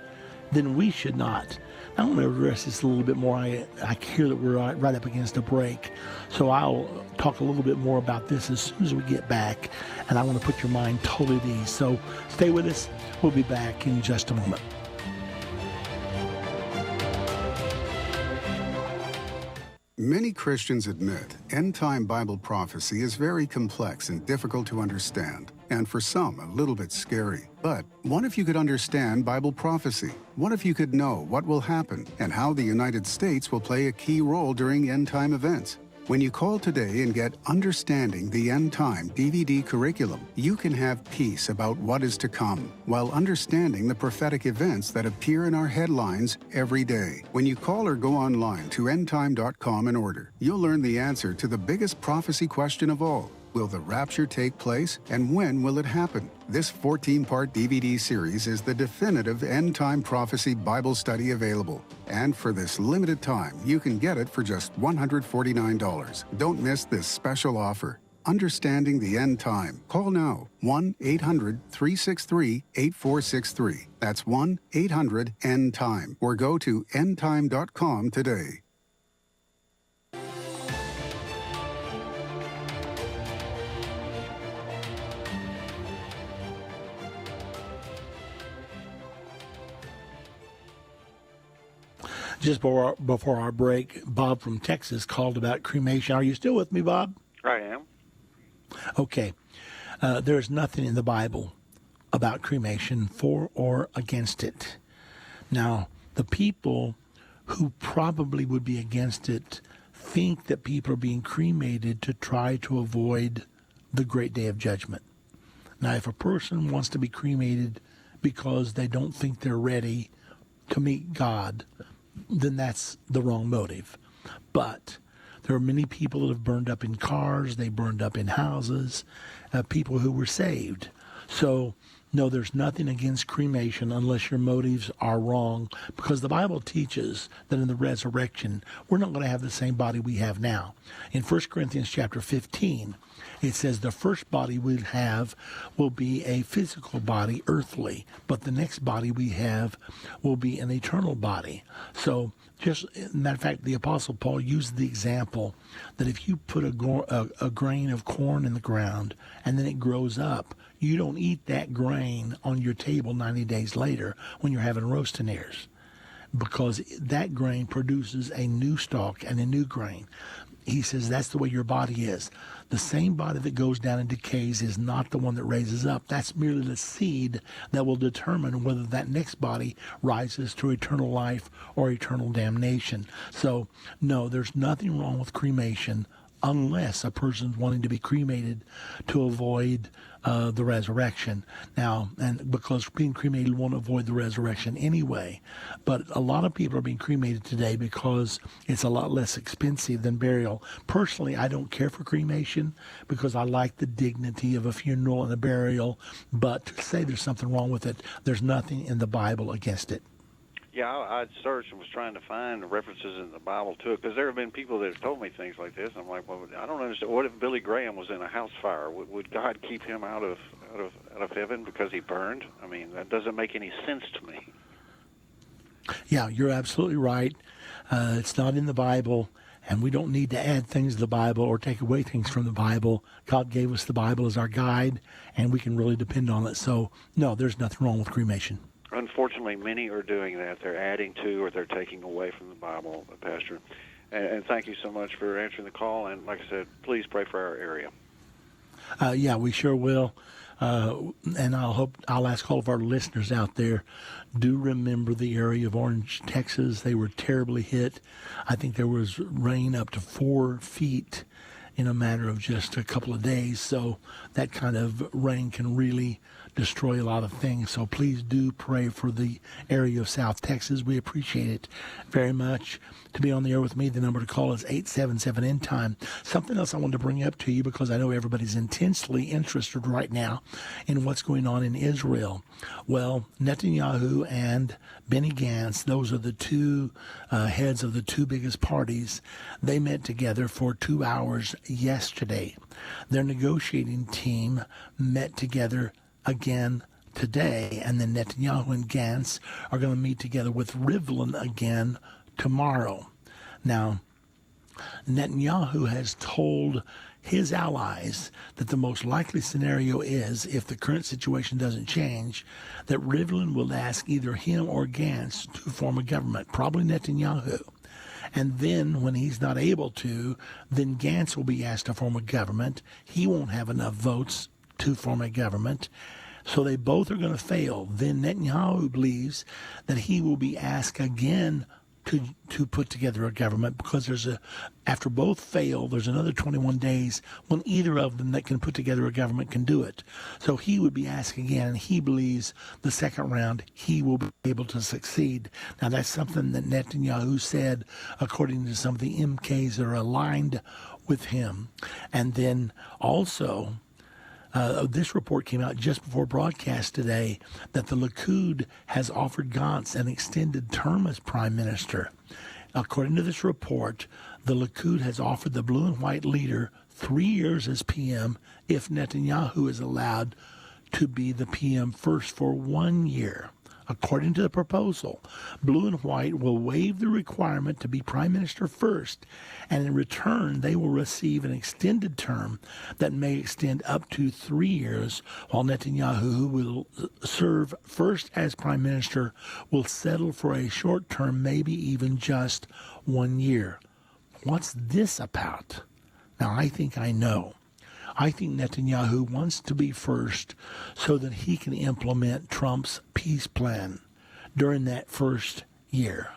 then we should not. I want to address this a little bit more. I hear that we're right up against a break, so I'll talk a little bit more about this as soon as we get back, and I want to put your mind totally at ease. So stay with us. We'll be back in just a moment. Many Christians admit end-time Bible prophecy is very complex and difficult to understand, and for some, a little bit scary. But what if you could understand Bible prophecy? What if you could know what will happen and how the United States will play a key role during end-time events? When you call today and get Understanding the End Time DVD curriculum, you can have peace about what is to come while understanding the prophetic events that appear in our headlines every day. When you call or go online to endtime.com and order, you'll learn the answer to the biggest prophecy question of all. Will the rapture take place, and when will it happen? This 14-part DVD series is the definitive end-time prophecy Bible study available. And for this limited time, you can get it for just $149. Don't miss this special offer. Understanding the End Time. Call now, 1-800-363-8463. That's 1-800-END-TIME. Or go to endtime.com today. Just before our break, Bob from Texas called about cremation. Are you still with me, Bob? I am. Okay. There's nothing in the Bible about cremation for or against it. Now, the people who probably would be against it think that people are being cremated to try to avoid the great day of judgment. Now, if a person wants to be cremated because they don't think they're ready to meet God, then that's the wrong motive. But there are many people that have burned up in cars, they burned up in houses, people who were saved. So, no, there's nothing against cremation unless your motives are wrong, because the Bible teaches that in the resurrection, we're not going to have the same body we have now. In 1 Corinthians chapter 15, it says the first body we have will be a physical body, earthly, but the next body we have will be an eternal body. So, just matter of fact, the Apostle Paul used the example that if you put a grain of corn in the ground and then it grows up, you don't eat that grain on your table 90 days later when you're having roasting ears, because that grain produces a new stalk and a new grain. He says that's the way your body is. The same body that goes down and decays is not the one that raises up. That's merely the seed that will determine whether that next body rises to eternal life or eternal damnation. So, no, there's nothing wrong with cremation unless a person's wanting to be cremated to avoid the resurrection. Now, and because being cremated won't avoid the resurrection anyway, but a lot of people are being cremated today because it's a lot less expensive than burial. Personally, I don't care for cremation because I like the dignity of a funeral and a burial, but to say there's something wrong with it, there's nothing in the Bible against it. Yeah, I searched and was trying to find references in the Bible to it, because there have been people that have told me things like this. I'm like, well, I don't understand. What if Billy Graham was in a house fire? Would God keep him out of heaven because he burned? I mean, that doesn't make any sense to me. Yeah, you're absolutely right. It's not in the Bible, and we don't need to add things to the Bible or take away things from the Bible. God gave us the Bible as our guide, and we can really depend on it. So, no, there's nothing wrong with cremation. Unfortunately, many are doing that. They're adding to or they're taking away from the Bible, Pastor. And thank you so much for answering the call. And like I said, please pray for our area. Yeah, we sure will. And I'll ask all of our listeners out there, do remember the area of Orange, Texas. They were terribly hit. I think there was rain up to 4 feet in a matter of just a couple of days. So that kind of rain can really destroy a lot of things. So please do pray for the area of South Texas. We appreciate it very much. To be on the air with me, the number to call is 877 Endtime. Something else I wanted to bring up to you, because I know everybody's intensely interested right now in what's going on in Israel. Well, Netanyahu and Benny Gantz, those are the two heads of the two biggest parties. They met together for 2 hours yesterday. Their negotiating team met together again today, and then Netanyahu and Gantz are going to meet together with Rivlin again tomorrow. Now, Netanyahu has told his allies that the most likely scenario is, if the current situation doesn't change, that Rivlin will ask either him or Gantz to form a government, probably Netanyahu. And then when he's not able to, then Gantz will be asked to form a government. He won't have enough votes to form a government. So they both are going to fail. Then Netanyahu believes that he will be asked again to put together a government, because after both fail, there's another 21 days when either of them that can put together a government can do it. So he would be asked again, and he believes the second round he will be able to succeed. Now, that's something that Netanyahu said, according to some of the MKs that are aligned with him. And then also, this report came out just before broadcast today that the Likud has offered Gantz an extended term as prime minister. According to this report, the Likud has offered the blue and white leader 3 years as PM if Netanyahu is allowed to be the PM first for 1 year. According to the proposal, Blue and White will waive the requirement to be prime minister first, and in return they will receive an extended term that may extend up to 3 years, while Netanyahu, who will serve first as prime minister, will settle for a short term, maybe even just 1 year. What's this about? Now, I think I know. I think Netanyahu wants to be first so that he can implement Trump's peace plan during that first year.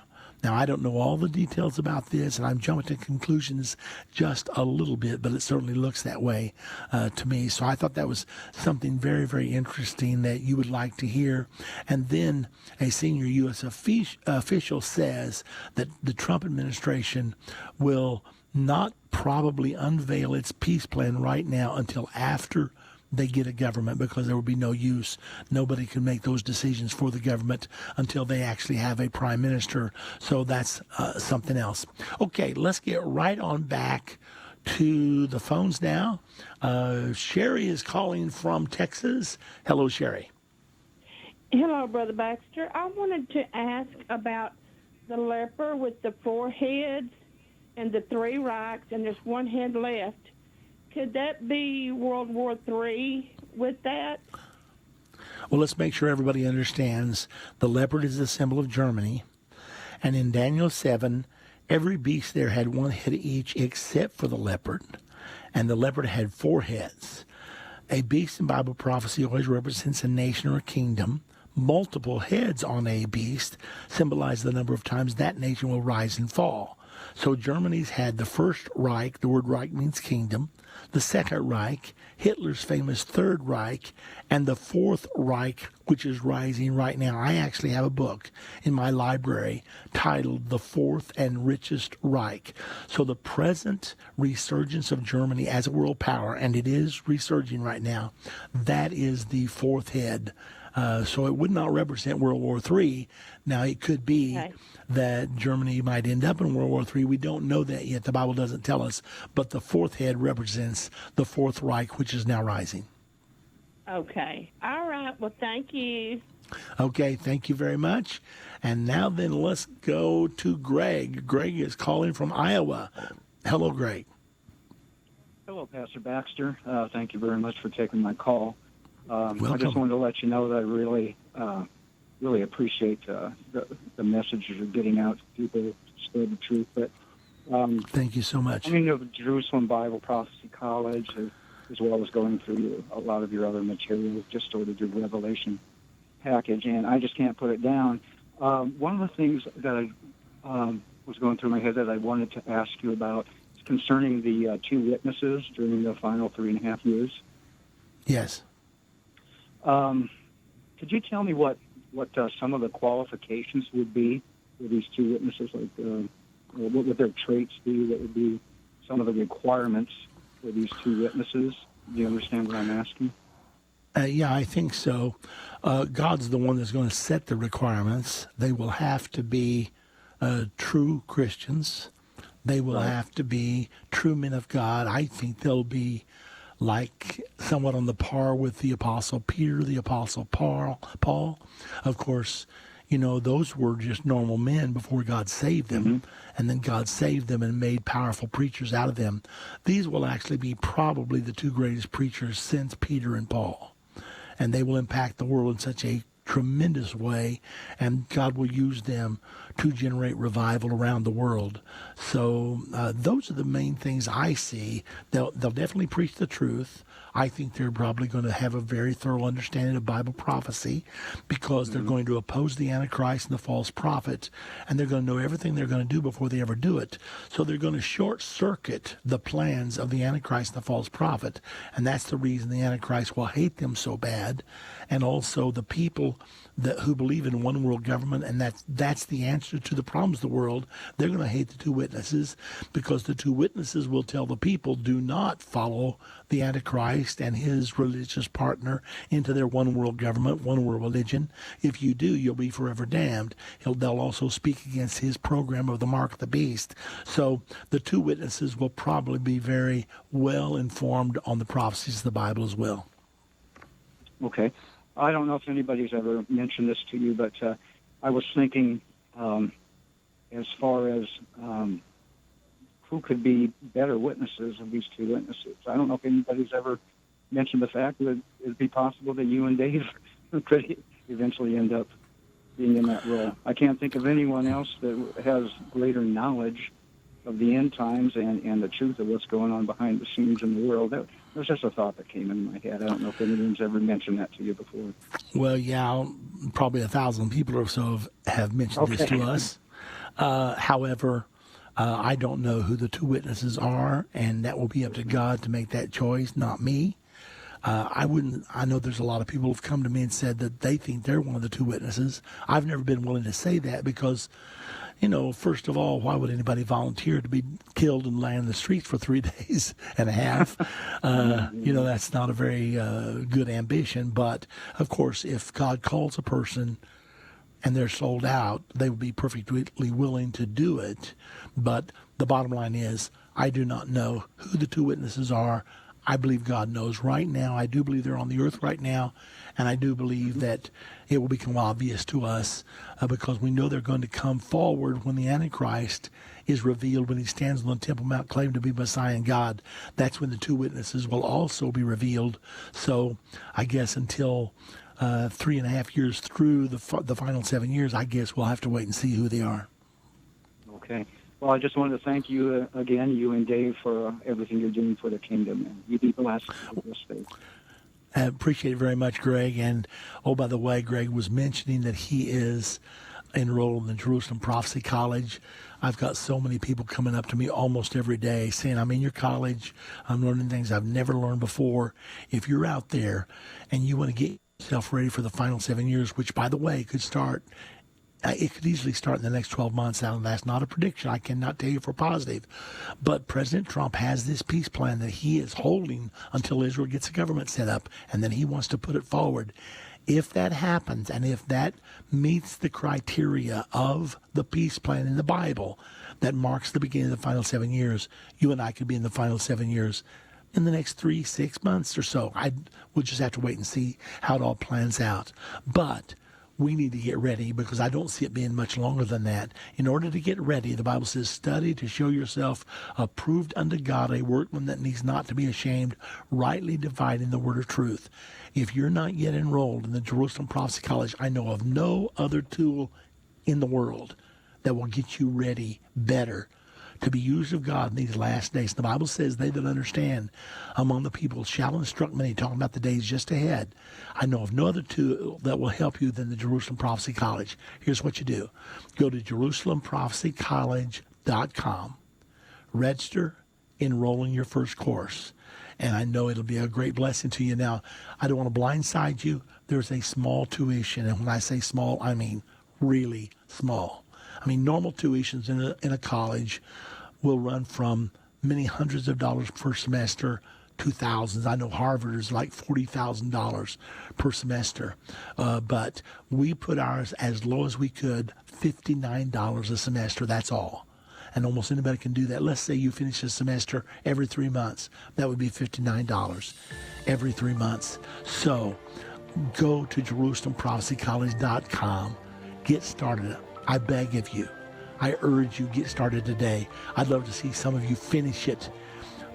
Now, I don't know all the details about this, and I'm jumping to conclusions just a little bit, but it certainly looks that way to me. So I thought that was something very, very interesting that you would like to hear. And then a senior U.S. official says that the Trump administration will not probably unveil its peace plan right now until after they get a government, because there will be no use. Nobody can make those decisions for the government until they actually have a prime minister. So that's something else. Okay, let's get right on back to the phones now. Sherry is calling from Texas. Hello, Sherry. Hello, Brother Baxter. I wanted to ask about the leper with the 4 heads and the 3 rocks, and there's 1 head left. Could that be World War III with that? Well, let's make sure everybody understands the leopard is the symbol of Germany. And in Daniel 7, every beast there had 1 head each except for the leopard. And the leopard had 4 heads. A beast in Bible prophecy always represents a nation or a kingdom. Multiple heads on a beast symbolize the number of times that nation will rise and fall. So Germany's had the First Reich, the word Reich means kingdom, the Second Reich, Hitler's famous Third Reich, and the Fourth Reich, which is rising right now. I actually have a book in my library titled The Fourth and Richest Reich. So the present resurgence of Germany as a world power, and it is resurging right now, that is the 4th head. So it would not represent World War III. Now, it could be that Germany might end up in World War III. We don't know that yet. The Bible doesn't tell us. But the 4th head represents the 4th Reich, which is now rising. Okay. All right. Well, thank you. Okay. Thank you very much. And now then, let's go to Greg. Greg is calling from Iowa. Hello, Greg. Hello, Pastor Baxter. Thank you very much for taking my call. I just wanted to let you know that I really appreciate the message you're getting out to people to spread the truth. But thank you so much. I mean, of Jerusalem Bible Prophecy College, as well as going through a lot of your other materials, just sort of your Revelation package, and I just can't put it down. One of the things that I was going through my head that I wanted to ask you about is concerning the 2 witnesses during the final 3.5 years. Yes. Could you tell me what some of the qualifications would be for these 2 witnesses? Like, what would their traits be? What would be some of the requirements for these 2 witnesses? Do you understand what I'm asking? Yeah, I think so. God's the one that's going to set the requirements. They will have to be true Christians. They will have to be true men of God. I think they'll be like somewhat on the par with the Apostle Peter, the Apostle Paul. Of course, you know, those were just normal men before God saved them, and then God saved them and made powerful preachers out of them. These will actually be probably the 2 greatest preachers since Peter and Paul, and they will impact the world in such a tremendous way, and God will use them to generate revival around the world. So those are the main things I see. They'll definitely preach the truth. I think they're probably going to have a very thorough understanding of Bible prophecy, because they're going to oppose the Antichrist and the false prophet, and they're going to know everything they're going to do before they ever do it. So they're going to short-circuit the plans of the Antichrist and the false prophet, and that's the reason the Antichrist will hate them so bad, and also the people who believe in one world government, and that's the answer to the problems of the world. They're going to hate the 2 witnesses, because the 2 witnesses will tell the people, do not follow the Antichrist and his religious partner into their one world government, one world religion. If you do, you'll be forever damned. They'll also speak against his program of the mark of the beast. So the 2 witnesses will probably be very well informed on the prophecies of the Bible as well. Okay. I don't know if anybody's ever mentioned this to you, but I was thinking as far as who could be better witnesses of these two witnesses. I don't know if anybody's ever mentioned the fact that it'd be possible that you and Dave could eventually end up being in that role. I can't think of anyone else that has greater knowledge of the end times and the truth of what's going on behind the scenes in the world. That was just a thought that came in my head. I don't know if anyone's ever mentioned that to you before. Well, yeah, probably 1,000 people or so have mentioned this to us. However, I don't know who the two witnesses are, and that will be up to God to make that choice, not me. I know there's a lot of people who've come to me and said that they think they're one of the two witnesses. I've never been willing to say that because, first of all, why would anybody volunteer to be killed and lay in the streets for 3 days and a half? That's not a very good ambition. But, of course, if God calls a person and they're sold out, they would be perfectly willing to do it. But the bottom line is, I do not know who the two witnesses are. I believe God knows right now. I do believe they're on the earth right now. And I do believe that it will become obvious to us because we know they're going to come forward when the Antichrist is revealed, when he stands on the Temple Mount claiming to be Messiah and God. That's when the two witnesses will also be revealed. So I guess until 3.5 years through the final 7 years, I guess we'll have to wait and see who they are. Okay. Well, I just wanted to thank you again, you and Dave, for everything you're doing for the kingdom. And you be blessed with this faith. I appreciate it very much, Greg. And, by the way, Greg was mentioning that he is enrolled in the Jerusalem Prophecy College. I've got so many people coming up to me almost every day saying, I'm in your college. I'm learning things I've never learned before. If you're out there and you want to get yourself ready for the final 7 years, which, by the way, could start it could easily start in the next 12 months. Now, that's not a prediction. I cannot tell you for positive. But President Trump has this peace plan that he is holding until Israel gets a government set up, and then he wants to put it forward. If that happens, and if that meets the criteria of the peace plan in the Bible that marks the beginning of the final 7 years, you and I could be in the final 7 years in the next 3-6 months or so. We'll just have to wait and see how it all plans out. But we need to get ready because I don't see it being much longer than that. In order to get ready, the Bible says, study to show yourself approved unto God, a workman that needs not to be ashamed, rightly dividing the word of truth. If you're not yet enrolled in the Jerusalem Prophecy College, I know of no other tool in the world that will get you ready better to be used of God in these last days. The Bible says they that understand among the people shall instruct many, talking about the days just ahead. I know of no other tool that will help you than the Jerusalem Prophecy College. Here's what you do. Go to JerusalemProphecyCollege.com. Register, enroll in your first course. And I know it'll be a great blessing to you. Now, I don't want to blindside you. There's a small tuition. And when I say small, I mean really small. I mean, normal tuitions in a college will run from many hundreds of dollars per semester to thousands. I know Harvard is like $40,000 per semester. But we put ours as low as we could, $59 a semester. That's all. And almost anybody can do that. Let's say you finish a semester every 3 months. That would be $59 every 3 months. So go to JerusalemProphecyCollege.com. Get started. I beg of you. I urge you, get started today. I'd love to see some of you finish it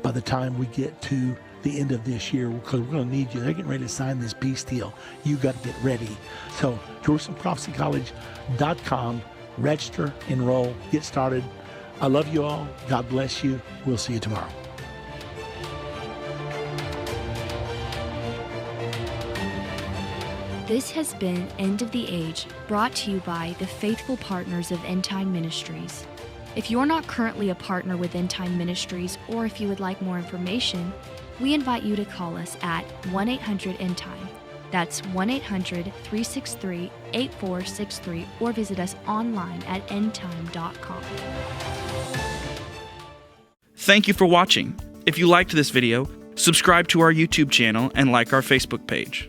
by the time we get to the end of this year because we're going to need you. They're getting ready to sign this peace deal. You got to get ready. So JerusalemProphecyCollege.com. Register, enroll, get started. I love you all. God bless you. We'll see you tomorrow. This has been End of the Age, brought to you by the faithful partners of Endtime Ministries. If you're not currently a partner with Endtime Ministries, or if you would like more information, we invite you to call us at 1-800-ENDTIME. That's 1-800-363-8463, or visit us online at endtime.com. Thank you for watching. If you liked this video, subscribe to our YouTube channel and like our Facebook page.